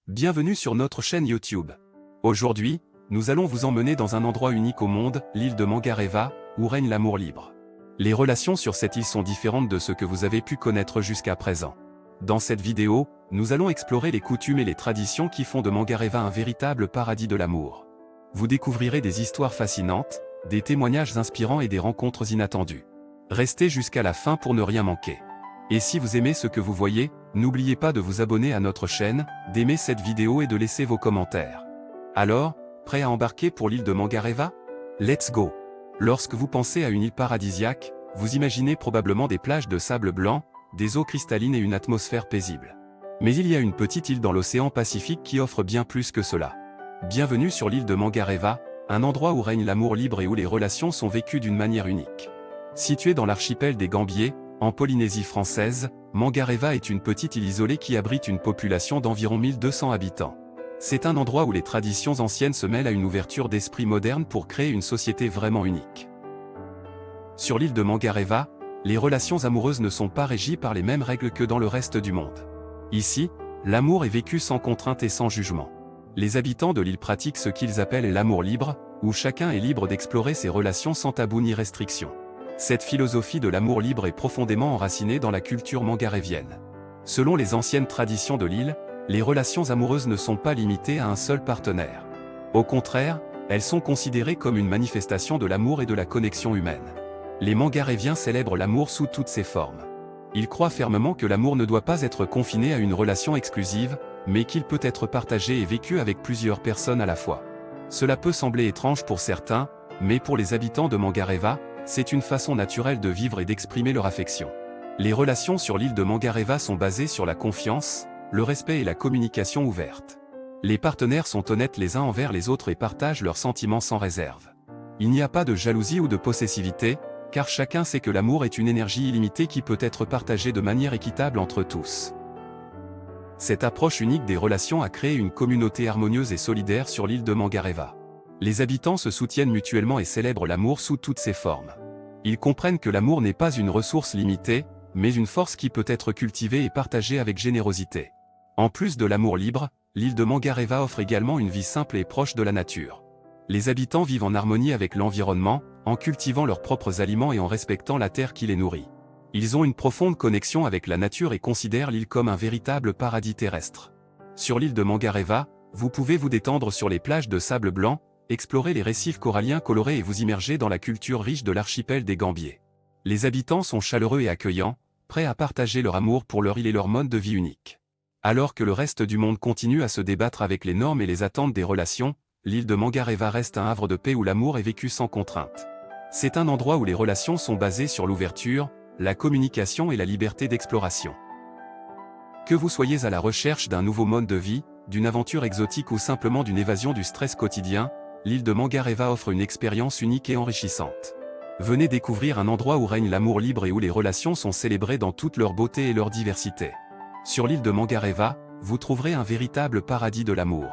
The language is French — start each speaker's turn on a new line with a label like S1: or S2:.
S1: Bienvenue sur notre chaîne YouTube. Aujourd'hui, nous allons vous emmener dans un endroit unique au monde, l'île de Mangareva, où règne l'amour libre. Les relations sur cette île sont différentes de ce que vous avez pu connaître jusqu'à présent. Dans cette vidéo, nous allons explorer les coutumes et les traditions qui font de Mangareva un véritable paradis de l'amour. Vous découvrirez des histoires fascinantes, des témoignages inspirants et des rencontres inattendues. Restez jusqu'à la fin pour ne rien manquer. Et si vous aimez ce que vous voyez, n'oubliez pas de vous abonner à notre chaîne, d'aimer cette vidéo et de laisser vos commentaires. Alors, prêt à embarquer pour l'île de Mangareva? Let's go! Lorsque vous pensez à une île paradisiaque, vous imaginez probablement des plages de sable blanc, des eaux cristallines et une atmosphère paisible. Mais il y a une petite île dans l'océan Pacifique qui offre bien plus que cela. Bienvenue sur l'île de Mangareva, un endroit où règne l'amour libre et où les relations sont vécues d'une manière unique. Située dans l'archipel des Gambiers, en Polynésie française, Mangareva est une petite île isolée qui abrite une population d'environ 1200 habitants. C'est un endroit où les traditions anciennes se mêlent à une ouverture d'esprit moderne pour créer une société vraiment unique. Sur l'île de Mangareva, les relations amoureuses ne sont pas régies par les mêmes règles que dans le reste du monde. Ici, l'amour est vécu sans contrainte et sans jugement. Les habitants de l'île pratiquent ce qu'ils appellent l'amour libre, où chacun est libre d'explorer ses relations sans tabou ni restriction. Cette philosophie de l'amour libre est profondément enracinée dans la culture mangarévienne. Selon les anciennes traditions de l'île, les relations amoureuses ne sont pas limitées à un seul partenaire. Au contraire, elles sont considérées comme une manifestation de l'amour et de la connexion humaine. Les Mangaréviens célèbrent l'amour sous toutes ses formes. Ils croient fermement que l'amour ne doit pas être confiné à une relation exclusive, mais qu'il peut être partagé et vécu avec plusieurs personnes à la fois. Cela peut sembler étrange pour certains, mais pour les habitants de Mangareva, c'est une façon naturelle de vivre et d'exprimer leur affection. Les relations sur l'île de Mangareva sont basées sur la confiance, le respect et la communication ouverte. Les partenaires sont honnêtes les uns envers les autres et partagent leurs sentiments sans réserve. Il n'y a pas de jalousie ou de possessivité, car chacun sait que l'amour est une énergie illimitée qui peut être partagée de manière équitable entre tous. Cette approche unique des relations a créé une communauté harmonieuse et solidaire sur l'île de Mangareva. Les habitants se soutiennent mutuellement et célèbrent l'amour sous toutes ses formes. Ils comprennent que l'amour n'est pas une ressource limitée, mais une force qui peut être cultivée et partagée avec générosité. En plus de l'amour libre, l'île de Mangareva offre également une vie simple et proche de la nature. Les habitants vivent en harmonie avec l'environnement, en cultivant leurs propres aliments et en respectant la terre qui les nourrit. Ils ont une profonde connexion avec la nature et considèrent l'île comme un véritable paradis terrestre. Sur l'île de Mangareva, vous pouvez vous détendre sur les plages de sable blanc, explorer les récifs coralliens colorés et vous immerger dans la culture riche de l'archipel des Gambiers. Les habitants sont chaleureux et accueillants, prêts à partager leur amour pour leur île et leur mode de vie unique. Alors que le reste du monde continue à se débattre avec les normes et les attentes des relations, l'île de Mangareva reste un havre de paix où l'amour est vécu sans contrainte. C'est un endroit où les relations sont basées sur l'ouverture, la communication et la liberté d'exploration. Que vous soyez à la recherche d'un nouveau mode de vie, d'une aventure exotique ou simplement d'une évasion du stress quotidien, l'île de Mangareva offre une expérience unique et enrichissante. Venez découvrir un endroit où règne l'amour libre et où les relations sont célébrées dans toute leur beauté et leur diversité. Sur l'île de Mangareva, vous trouverez un véritable paradis de l'amour.